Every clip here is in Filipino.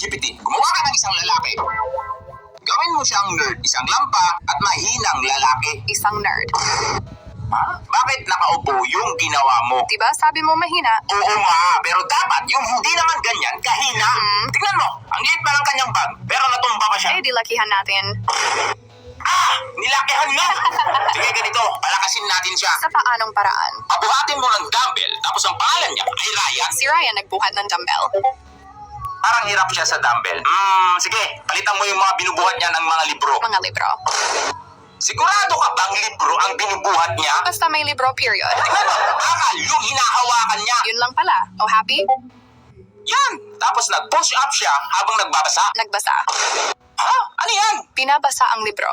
ChatGPT, gumawa ka ng isang lalaki. Gawin mo siyang nerd, isang lampa, at mahinang lalaki. Isang nerd. Ha? Bakit nakaupo yung ginawa mo? Diba sabi mo mahina? Oo nga, pero dapat yung hindi naman ganyan kahina. Tingnan mo, ang liit pa ng kanyang bag, pero natumba pa siya. Eh, di lakihan natin. Nilakihan mo! Sige, ganito, palakasin natin siya. Sa paanong paraan? Pabuhatin mo ng dumbbell, tapos ang pangalan niya ay Ryan. Si Ryan nagbuhat ng dumbbell. Parang hirap siya sa dumbbell. Sige, palitan mo yung mga binubuhat niya ng mga libro. Mga libro. Sigurado ka bang libro ang binubuhat niya? Basta may libro, period. Tingnan mo, akal yung hinahawakan niya. Yun lang pala. Oh, happy? Yan! Tapos nag-push up siya habang nagbabasa. Nagbasa. Ha? Ano yan? Pinabasa ang libro.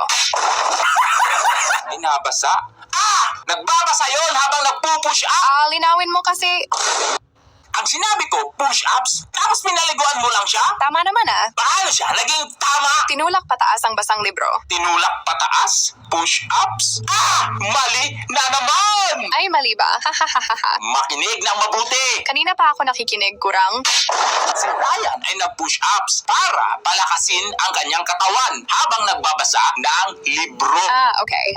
Binabasa? Nagbabasa yon habang nagpupush up. Linawin mo kasi. Ang sinabi ko, push-ups, tapos pinaliguan mo lang siya? Tama naman Paano siya naging tama? Tinulak pataas ang basang libro. Tinulak pataas? Push-ups? Mali na naman! Ay, mali ba? Hahaha. Makinig ng mabuti. Kanina pa ako nakikinig, kurang. Si Ryan ay nag-push-ups para palakasin ang kanyang katawan habang nagbabasa ng libro. Okay.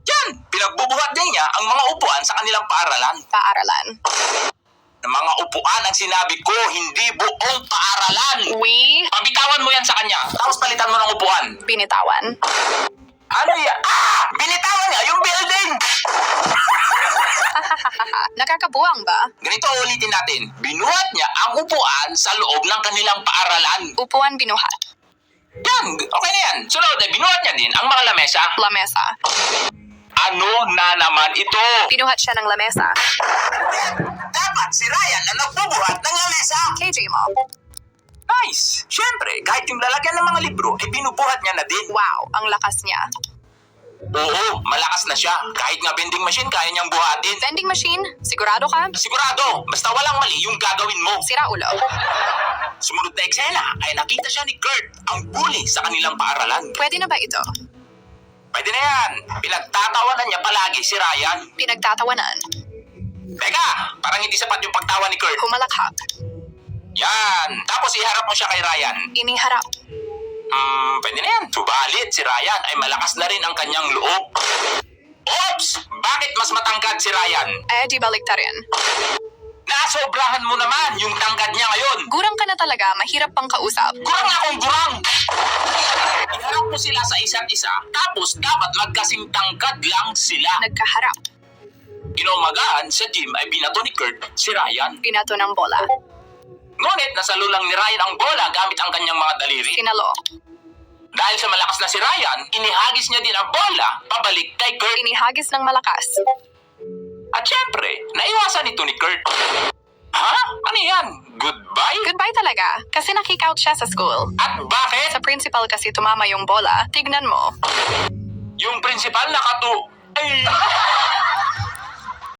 Yan! Pinagbubuhat din niya ang mga upuan sa kanilang paaralan. Paaralan. Mga upuan ang sinabi ko, hindi buong paaralan. Pabitawan mo yan sa kanya, tapos palitan mo ng upuan. Binitawan. Ano yan? Binitawan niya yung building! Nakakabuwang ba? Ganito ulitin natin. Binuhat niya ang upuan sa loob ng kanilang paaralan. Upuan binuhat. Yan, okay na yan. Sunod, binuhat niya din ang mga lamesa. Lamesa. Ano na naman ito? Binuhat siya ng lamesa. Dapat si Ryan na nagbubuhat ng lamesa. KJ mo. Nice! Siyempre, kahit yung lalagyan ng mga libro, binubuhat niya na din. Wow, ang lakas niya. Oo, malakas na siya. Kahit nga vending machine, kaya niyang buhatin. Vending machine? Sigurado ka? Sigurado, basta walang mali yung gagawin mo. Sira ulo. Sumunod na eksena ay nakita siya ni Kurt, ang bully sa kanilang paaralan. Pwede na ba ito? Pwede na yan. Pinagtatawanan niya palagi si Ryan. Pinagtatawanan. Teka, parang hindi sapat yung pagtawa ni Kurt. Humalakhak. Yan. Tapos iharap mo siya kay Ryan. Iniharap. Pwede na yan. Subalit si Ryan ay malakas na rin ang kanyang loob. Oops! Bakit mas matangkad si Ryan? Di baliktarin. Nasobrahan mo naman yung tangkad niya ngayon. Gurang ka na talaga, mahirap pang kausap. Gurang akong gurang! Iharap mo sila sa isa't isa, tapos dapat magkasing tangkad lang sila. Nagkaharap. Inumagahan sa gym ay binato ni Kurt si Ryan. Pinato ng bola. Ngunit nasalo lang ni Ryan ang bola gamit ang kanyang mga daliri. Tinalo. Dahil sa malakas na si Ryan, inihagis niya din ang bola pabalik kay Kurt. Inihagis ng malakas. At syempre, naiwasan ito ni Kurt. Ha? Ano yan? Goodbye? Goodbye talaga. Kasi na-kick out siya sa school. At bakit? Sa principal kasi tumama yung bola. Tignan mo. Yung principal nakatu... Ay!